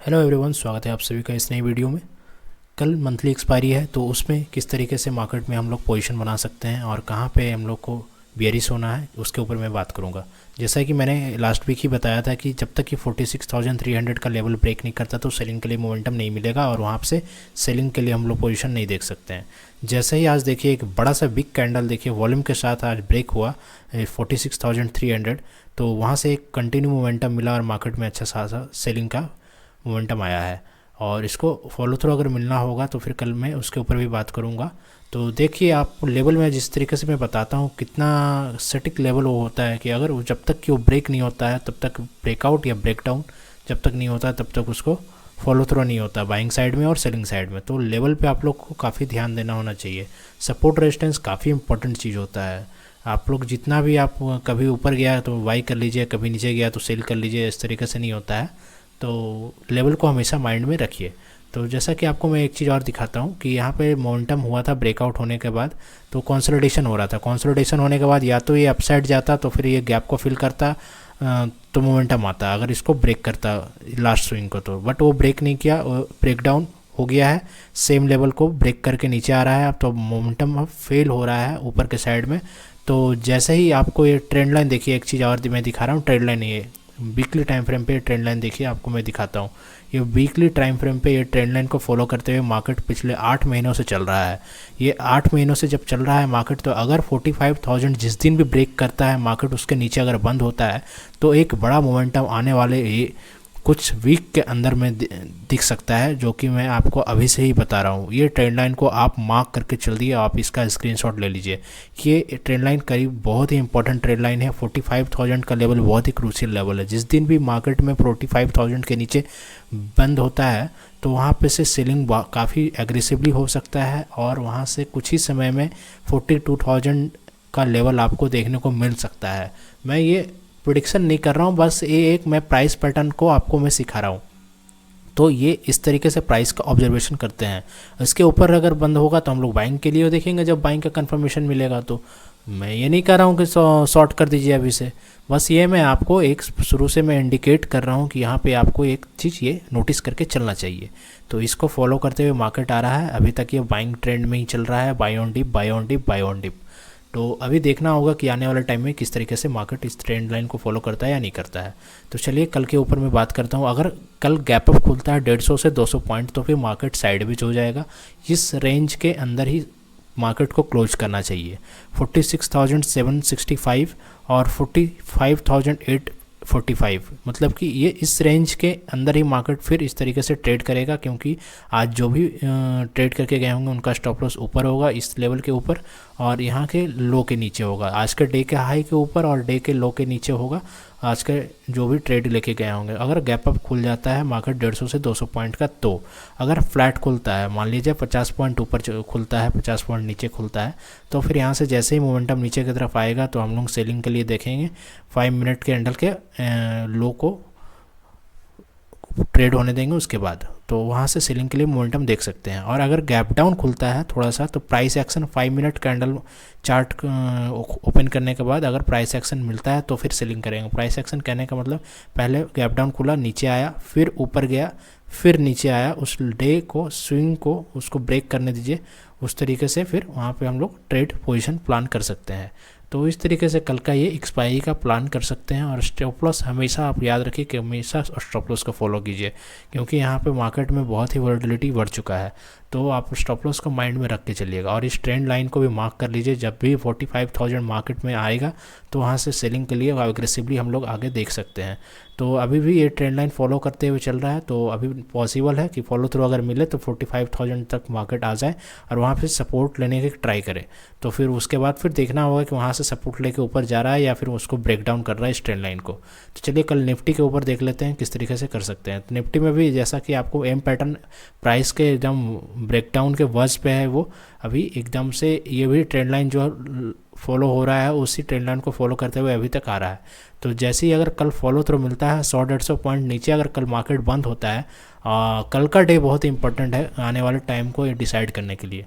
Hello everyone, स्वागत है आप सभी का इस नई वीडियो में। कल मंथली एक्सपायरी है, तो उसमें किस तरीके से मार्केट में हम लोग पोजीशन बना सकते हैं और कहाँ पे हम लोग को बियरिश होना है उसके ऊपर मैं बात करूँगा। जैसा कि मैंने लास्ट वीक ही बताया था कि जब तक कि 46,300 का लेवल ब्रेक नहीं करता तो सेलिंग के लिए मोमेंटम नहीं मिलेगा और वहाँ से सेलिंग के लिए हम लोग पोजीशन नहीं देख सकते हैं। जैसे ही आज देखिए एक बड़ा सा बिग कैंडल देखिए वॉल्यूम के साथ आज ब्रेक हुआ 46,300, तो वहाँ से एक कंटिन्यू मोमेंटम मिला और मार्केट में अच्छा खासा सेलिंग का मोमेंटम आया है। और इसको फॉलो थ्रू अगर मिलना होगा तो फिर कल मैं उसके ऊपर भी बात करूँगा। तो देखिए आप लेवल में जिस तरीके से मैं बताता हूँ कितना सटिक लेवल वो होता है कि अगर वो जब तक कि वो ब्रेक नहीं होता है तब तक ब्रेकआउट या ब्रेकडाउन जब तक नहीं होता है तब तक उसको फॉलो थ्रू नहीं होता बाइंग साइड में और सेलिंग साइड में। तो लेवल पे आप लोग को काफ़ी ध्यान देना होना चाहिए। सपोर्ट रेजिस्टेंस काफ़ी इंपॉर्टेंट चीज़ होता है। आप लोग जितना भी आप कभी ऊपर गया तो बाई कर लीजिए, कभी नीचे गया तो सेल कर लीजिए, इस तरीके से नहीं होता है। तो लेवल को हमेशा माइंड में रखिए। तो जैसा कि आपको मैं एक चीज़ और दिखाता हूँ कि यहाँ पे मोमेंटम हुआ था ब्रेकआउट होने के बाद, तो कंसोलिडेशन हो रहा था। कंसोलिडेशन होने के बाद या तो ये अपसाइड जाता तो फिर ये गैप को फिल करता, तो मोमेंटम आता अगर इसको ब्रेक करता लास्ट स्विंग को तो, बट वो ब्रेक नहीं किया, ब्रेक डाउन हो गया है। सेम लेवल को ब्रेक करके नीचे आ रहा है अब, तो मोमेंटम अब फेल हो रहा है ऊपर के साइड में। तो जैसे ही आपको ये ट्रेंड लाइन देखिए, एक चीज़ और मैं दिखा रहा हूँ, ट्रेंड लाइन ये वीकली टाइम फ्रेम पे ट्रेंड लाइन देखिए, आपको मैं दिखाता हूँ। ये वीकली टाइम फ्रेम पे ये ट्रेंड लाइन को फॉलो करते हुए मार्केट पिछले 8 महीनों से चल रहा है। ये 8 महीनों से जब चल रहा है मार्केट, तो अगर 45,000 जिस दिन भी ब्रेक करता है मार्केट, उसके नीचे अगर बंद होता है तो एक बड़ा मोमेंटम आने वाले ये कुछ वीक के अंदर में दिख सकता है, जो कि मैं आपको अभी से ही बता रहा हूँ। ये ट्रेंड लाइन को आप मार्क करके चल दिए, आप इसका स्क्रीनशॉट ले लीजिए। ये ट्रेंड लाइन करीब बहुत ही इंपॉर्टेंट ट्रेंड लाइन है। 45,000 का लेवल बहुत ही क्रूशियल लेवल है। जिस दिन भी मार्केट में 45,000 के नीचे बंद होता है तो वहाँ पे से सेलिंग काफ़ी एग्रेसिवली हो सकता है और वहाँ से कुछ ही समय में 42,000 का लेवल आपको देखने को मिल सकता है। मैं ये प्रिडिक्शन नहीं कर रहा हूँ, बस ये एक मैं प्राइस पैटर्न को आपको मैं सिखा रहा हूँ। तो ये इस तरीके से प्राइस का ऑब्जर्वेशन करते हैं। इसके ऊपर अगर बंद होगा तो हम लोग बाइंग के लिए देखेंगे, जब बाइंग का कंफर्मेशन मिलेगा। तो मैं ये नहीं कर रहा हूँ कि शॉर्ट कर दीजिए अभी से, बस ये मैं आपको एक शुरू से मैं इंडिकेट कर रहा हूँ कि यहाँ पे आपको एक चीज़ ये नोटिस करके चलना चाहिए। तो इसको फॉलो करते हुए मार्केट आ रहा है। अभी तक ये बाइंग ट्रेंड में ही चल रहा है, buy on dip buy on dip buy on dip. तो अभी देखना होगा कि आने वाले टाइम में किस तरीके से मार्केट इस ट्रेंड लाइन को फॉलो करता है या नहीं करता है। तो चलिए कल के ऊपर मैं बात करता हूँ। अगर कल गैप अप खुलता है 150 से 200 पॉइंट तो फिर मार्केट साइडवेज हो जाएगा। इस रेंज के अंदर ही मार्केट को क्लोज करना चाहिए। 46,765 और 45,845, मतलब कि ये इस रेंज के अंदर ही मार्केट फिर इस तरीके से ट्रेड करेगा, क्योंकि आज जो भी ट्रेड करके गए होंगे उनका स्टॉप लॉस ऊपर होगा इस लेवल के ऊपर और यहाँ के लो के नीचे होगा। आज के डे के हाई के ऊपर और डे के लो के नीचे होगा आज के जो भी ट्रेड लेके गए होंगे। अगर गैप अप खुल जाता है मार्केट 150 से 200 पॉइंट का, तो अगर फ्लैट खुलता है, मान लीजिए 50 पॉइंट ऊपर खुलता है, 50 पॉइंट नीचे खुलता है, तो फिर यहाँ से जैसे ही मोमेंटम नीचे की तरफ आएगा तो हम लोग सेलिंग के लिए देखेंगे। 5 मिनट के कैंडल के लो को ट्रेड होने देंगे, उसके बाद तो वहाँ से सेलिंग के लिए मोमेंटम देख सकते हैं। और अगर गैप डाउन खुलता है थोड़ा सा तो price action 5 minute candle chart open करने के बाद अगर प्राइस एक्शन मिलता है तो फिर सेलिंग करेंगे। प्राइस एक्शन कहने का मतलब पहले गैप डाउन खुला, नीचे आया, फिर ऊपर गया, फिर नीचे आया, उस डे को स्विंग को उसको ब्रेक करने दीजिए। उस तरीके से फिर वहाँ पे हम लोग ट्रेड पोजीशन प्लान कर सकते हैं। तो इस तरीके से कल का ये एक्सपायरी का प्लान कर सकते हैं। और स्टॉप लॉस हमेशा आप याद रखिए कि हमेशा स्टॉप लॉस को फॉलो कीजिए, क्योंकि यहाँ पे मार्केट में बहुत ही वॉलेटिलिटी बढ़ चुका है। तो आप स्टॉप लॉस को माइंड में रख के चलिएगा और इस ट्रेंड लाइन को भी मार्क कर लीजिए। जब भी 45,000 मार्केट में आएगा तो वहाँ से सेलिंग के लिए एग्रेसिवली हम लोग आगे देख सकते हैं। तो अभी भी ये ट्रेंड लाइन फॉलो करते हुए चल रहा है, तो अभी पॉसिबल है कि फॉलो थ्रू अगर मिले तो 45,000 तक मार्केट आ जाए और वहाँ पे सपोर्ट लेने की ट्राई करे। तो फिर उसके बाद फिर देखना होगा कि वहाँ से सपोर्ट लेके ऊपर जा रहा है या फिर उसको ब्रेक डाउन कर रहा है इस ट्रेंड लाइन को। तो चलिए कल निफ्टी के ऊपर देख लेते हैं किस तरीके से कर सकते हैं। तो निफ्टी में भी जैसा कि आपको एम पैटर्न प्राइस के एकदम ब्रेकडाउन के वर्ज पे है, वो अभी एकदम से ये भी ट्रेंड लाइन जो फॉलो हो रहा है उसी ट्रेंड लाइन को फॉलो करते हुए अभी तक आ रहा है। तो जैसे ही अगर कल फॉलो थ्रू मिलता है 100-150 पॉइंट नीचे अगर कल मार्केट बंद होता है, कल का डे बहुत इंपॉर्टेंट है आने वाले टाइम को डिसाइड करने के लिए।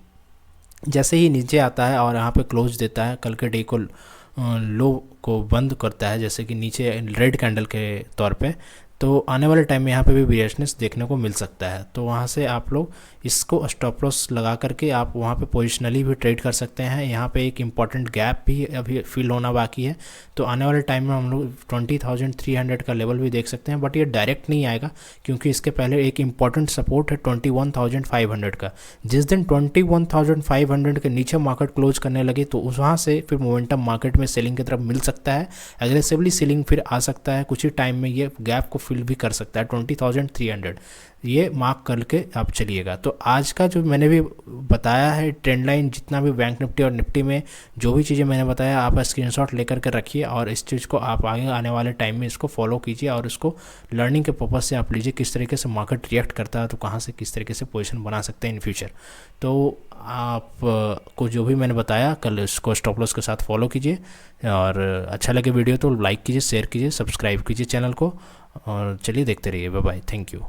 जैसे ही नीचे आता है और यहाँ पे क्लोज देता है, कल के डे को लो को बंद करता है, जैसे कि नीचे रेड कैंडल के तौर पे, तो आने वाले टाइम में यहाँ पे भी बेयरिशनेस देखने को मिल सकता है। तो वहाँ से आप लोग इसको स्टॉप लॉस लगा करके आप वहाँ पे पोजिशनली भी ट्रेड कर सकते हैं। यहाँ पे एक इम्पॉर्टेंट गैप भी अभी फिल होना बाकी है, तो आने वाले टाइम में हम लोग 20,300 का लेवल भी देख सकते हैं, बट ये डायरेक्ट नहीं आएगा क्योंकि इसके पहले एक इम्पॉर्टेंट सपोर्ट है 21,500 का। जिस दिन 21,500 के नीचे मार्केट क्लोज करने लगे तो उस वहाँ से फिर मोमेंटम मार्केट में सेलिंग की तरफ मिल सकता है, एग्रेसिवली सेलिंग फिर आ सकता है, कुछ ही टाइम में ये गैप को फिल भी कर सकता है 20,300, ये मार्क करके आप चलिएगा। तो आज का जो मैंने भी बताया है ट्रेंड लाइन, जितना भी बैंक निफ्टी और निफ्टी में जो भी चीज़ें मैंने बताया, आप स्क्रीनशॉट लेकर के रखिए और इस चीज़ को आप आगे आने वाले टाइम में इसको फॉलो कीजिए और इसको लर्निंग के पर्पज़ से आप लीजिए किस तरीके से मार्केट रिएक्ट करता है, तो कहाँ से किस तरीके से पोजीशन बना सकते हैं इन फ्यूचर। तो आप को जो भी मैंने बताया कल, इसको स्टॉप लॉस के साथ फॉलो कीजिए, और अच्छा लगे वीडियो तो लाइक कीजिए, शेयर कीजिए, सब्सक्राइब कीजिए चैनल को, और चलिए देखते रहिए। Bye bye, thank you.